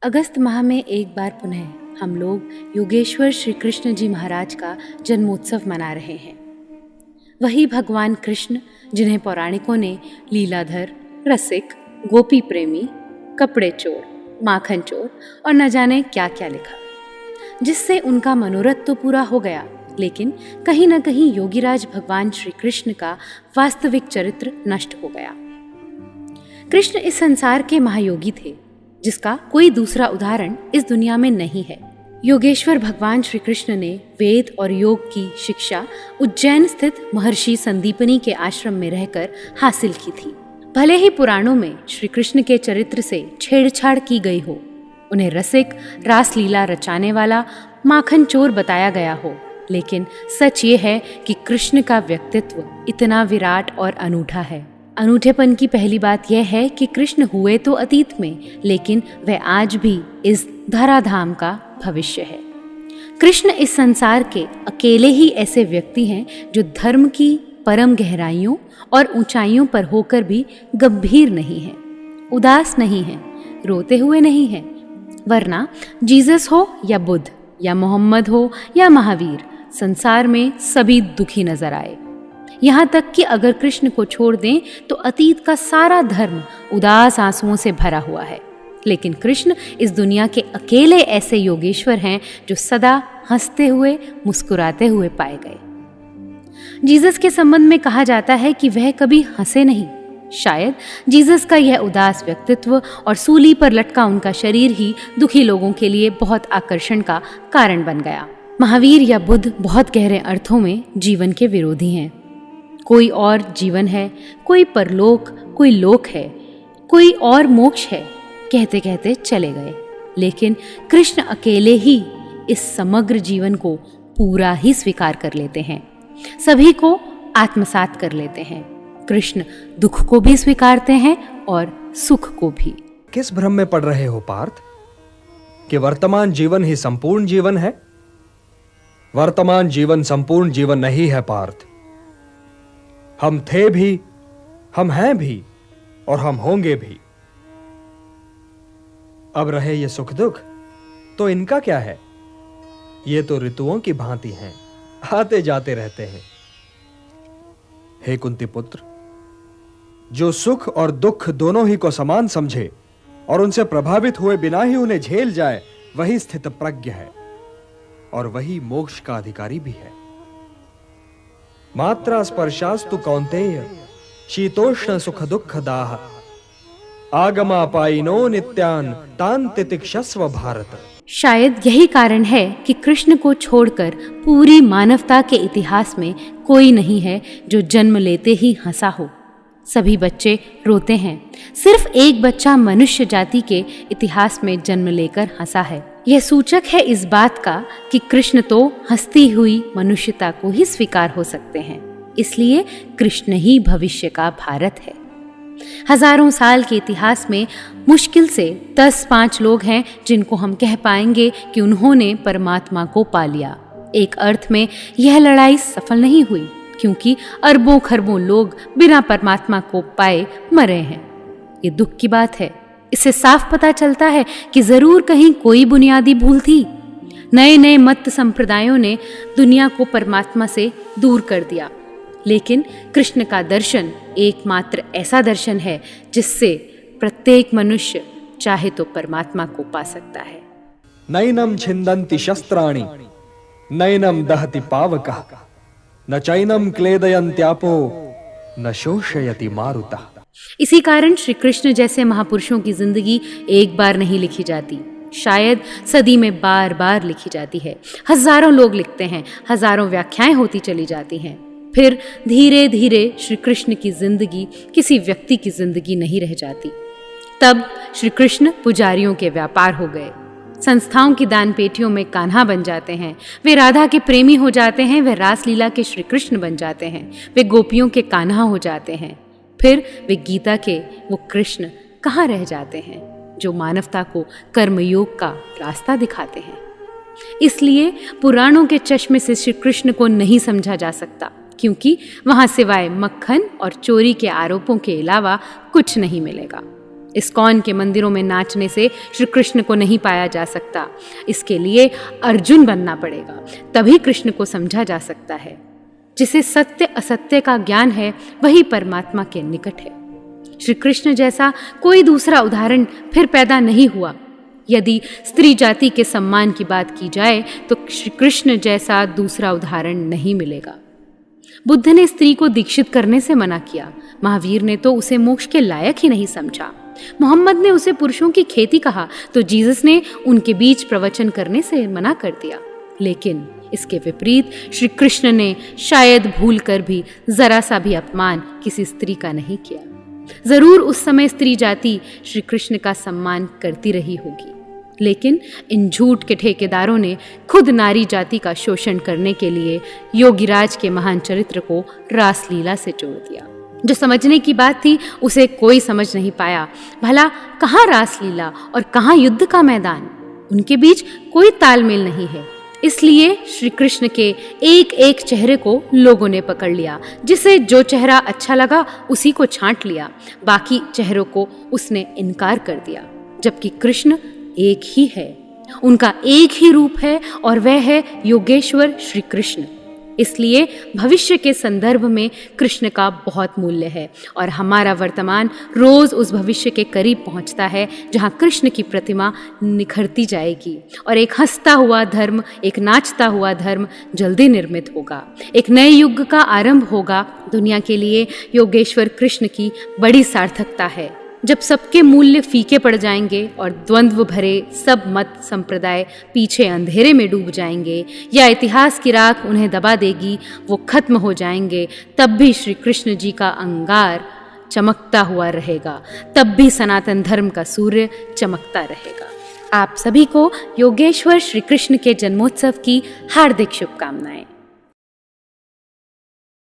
अगस्त माह में एक बार पुनः हम लोग योगेश्वर श्री कृष्ण जी महाराज का जन्मोत्सव मना रहे हैं। वही भगवान कृष्ण जिन्हें पौराणिकों ने लीलाधर, रसिक, गोपी प्रेमी, कपड़े चोर, माखन चोर और न जाने क्या क्या लिखा, जिससे उनका मनोरथ तो पूरा हो गया, लेकिन कहीं न कहीं योगीराज भगवान श्री कृष्ण का वास्तविक चरित्र नष्ट हो गया। कृष्ण इस संसार के महायोगी थे, जिसका कोई दूसरा उदाहरण इस दुनिया में नहीं है। योगेश्वर भगवान श्री कृष्ण ने वेद और योग की शिक्षा उज्जैन स्थित महर्षि संदीपनी के आश्रम में रहकर हासिल की थी। भले ही पुराणों में श्री कृष्ण के चरित्र से छेड़छाड़ की गई हो, उन्हें रसिक, रासलीला रचाने वाला, माखन चोर बताया गया हो, लेकिन सच ये है कि कृष्ण का व्यक्तित्व इतना विराट और अनूठा है। अनूठेपन की पहली बात यह है कि कृष्ण हुए तो अतीत में, लेकिन वह आज भी इस धराधाम का भविष्य है। कृष्ण इस संसार के अकेले ही ऐसे व्यक्ति हैं जो धर्म की परम गहराइयों और ऊंचाइयों पर होकर भी गंभीर नहीं हैं, उदास नहीं हैं, रोते हुए नहीं हैं। वरना जीसस हो या बुद्ध या मोहम्मद हो या महावीर, संसार में सभी दुखी नजर आए। यहाँ तक कि अगर कृष्ण को छोड़ दें तो अतीत का सारा धर्म उदास आंसुओं से भरा हुआ है, लेकिन कृष्ण इस दुनिया के अकेले ऐसे योगेश्वर हैं जो सदा हंसते हुए, मुस्कुराते हुए पाए गए। जीसस के संबंध में कहा जाता है कि वह कभी हंसे नहीं। शायद जीसस का यह उदास व्यक्तित्व और सूली पर लटका उनका शरीर ही दुखी लोगों के लिए बहुत आकर्षण का कारण बन गया। महावीर या बुद्ध बहुत गहरे अर्थों में जीवन के विरोधी हैं। कोई और जीवन है, कोई परलोक, कोई लोक है, कोई और मोक्ष है, कहते कहते चले गए। लेकिन कृष्ण अकेले ही इस समग्र जीवन को पूरा ही स्वीकार कर लेते हैं, सभी को आत्मसात कर लेते हैं। कृष्ण दुख को भी स्वीकारते हैं और सुख को भी। किस भ्रम में पड़ रहे हो पार्थ कि वर्तमान जीवन ही संपूर्ण जीवन है? वर्तमान जीवन संपूर्ण जीवन नहीं है पार्थ। हम थे भी, हम हैं भी और हम होंगे भी। अब रहे ये सुख दुख, तो इनका क्या है? ये तो ऋतुओं की भांति हैं, आते जाते रहते हैं। हे कुंती पुत्र, जो सुख और दुख दोनों ही को समान समझे और उनसे प्रभावित हुए बिना ही उन्हें झेल जाए, वही स्थित प्रज्ञ है और वही मोक्ष का अधिकारी भी है। मात्रा स्पर्शास्तु कौन्तेय शीतोष्ण सुख दुख दाह आगमापायिनो नित्यान तान तितिक्षस्व भारत। शायद यही कारण है कि कृष्ण को छोड़कर पूरी मानवता के इतिहास में कोई नहीं है जो जन्म लेते ही हंसा हो। सभी बच्चे रोते हैं। सिर्फ एक बच्चा मनुष्य जाति के इतिहास में जन्म लेकर हंसा है। यह सूचक है इस बात का कि कृष्ण तो हंसती हुई मनुष्यता को ही स्वीकार हो सकते हैं। इसलिए कृष्ण ही भविष्य का भारत है। हजारों साल के इतिहास में मुश्किल से 10-5 लोग हैं जिनको हम कह पाएंगे कि उन्होंने परमात्मा को पा लिया। एक अर्थ में यह लड़ाई सफल नहीं हुई, क्योंकि अरबों खरबों लोग बिना परमात्मा को पाए मरे हैं। ये दुख की बात है। इससे साफ पता चलता है कि जरूर कहीं कोई बुनियादी भूल थी। नए नए मत संप्रदायों ने दुनिया को परमात्मा से दूर कर दिया, लेकिन कृष्ण का दर्शन एकमात्र ऐसा दर्शन है जिससे प्रत्येक मनुष्य चाहे तो परमात्मा को पा सकता है। नैनम छिन्दन्ति शस्त्राणि नैनम दहति पावकः न चैनम क्लेदयन्त्यापो न शोषयति मारुतः। इसी कारण श्री कृष्ण जैसे महापुरुषों की जिंदगी एक बार नहीं लिखी जाती, शायद सदी में बार बार लिखी जाती है। हजारों लोग लिखते हैं, हजारों व्याख्याएं होती चली जाती हैं। फिर धीरे धीरे श्री कृष्ण की जिंदगी किसी व्यक्ति की जिंदगी नहीं रह जाती। तब श्री कृष्ण पुजारियों के व्यापार हो गए, संस्थाओं की दान पेटियों में कान्हा बन जाते हैं। वे राधा के प्रेमी हो जाते हैं, वे रासलीला के श्री कृष्ण बन जाते हैं, वे गोपियों के कान्हा हो जाते हैं। फिर वे गीता के वो कृष्ण कहाँ रह जाते हैं जो मानवता को कर्मयोग का रास्ता दिखाते हैं। इसलिए पुराणों के चश्मे से श्री कृष्ण को नहीं समझा जा सकता, क्योंकि वहां सिवाय मक्खन और चोरी के आरोपों के अलावा कुछ नहीं मिलेगा। इस्कॉन के मंदिरों में नाचने से श्री कृष्ण को नहीं पाया जा सकता। इसके लिए अर्जुन बनना पड़ेगा, तभी कृष्ण को समझा जा सकता है। जिसे सत्य असत्य का ज्ञान है वही परमात्मा के निकट है। श्री कृष्ण जैसा कोई दूसरा उदाहरण फिर पैदा नहीं हुआ। यदि स्त्री जाति के सम्मान की बात की जाए तो श्री कृष्ण जैसा दूसरा उदाहरण नहीं मिलेगा। बुद्ध ने स्त्री को दीक्षित करने से मना किया, महावीर ने तो उसे मोक्ष के लायक ही नहीं समझा। मोहम्मद ने उसे पुरुषों की खेती कहा तो जीसस ने उनके बीच प्रवचन करने से मना कर दिया। लेकिन इसके विपरीत श्री कृष्ण ने शायद भूलकर भी जरा सा भी अपमान किसी स्त्री का नहीं किया। जरूर उस समय स्त्री जाति श्री कृष्ण का सम्मान करती रही होगी, लेकिन इन झूठ के ठेकेदारों ने खुद नारी जाति का शोषण करने के लिए योगीराज के महान चरित्र को रासलीला से जोड़ दिया। जो समझने की बात थी उसे कोई समझ नहीं पाया। भला कहाँ रासलीला और कहाँ युद्ध का मैदान? उनके बीच कोई तालमेल नहीं है। इसलिए श्री कृष्ण के एक एक चेहरे को लोगों ने पकड़ लिया। जिसे जो चेहरा अच्छा लगा उसी को छांट लिया, बाकी चेहरों को उसने इनकार कर दिया। जबकि कृष्ण एक ही है, उनका एक ही रूप है और वह है योगेश्वर श्री कृष्ण। इसलिए भविष्य के संदर्भ में कृष्ण का बहुत मूल्य है और हमारा वर्तमान रोज उस भविष्य के करीब पहुंचता है जहां कृष्ण की प्रतिमा निखरती जाएगी और एक हंसता हुआ धर्म, एक नाचता हुआ धर्म जल्दी निर्मित होगा। एक नए युग का आरंभ होगा। दुनिया के लिए योगेश्वर कृष्ण की बड़ी सार्थकता है। जब सबके मूल्य फीके पड़ जाएंगे और द्वंद्व भरे सब मत संप्रदाय पीछे अंधेरे में डूब जाएंगे या इतिहास की राख उन्हें दबा देगी, वो खत्म हो जाएंगे, तब भी श्री कृष्ण जी का अंगार चमकता हुआ रहेगा, तब भी सनातन धर्म का सूर्य चमकता रहेगा। आप सभी को योगेश्वर श्री कृष्ण के जन्मोत्सव की हार्दिक शुभकामनाएं।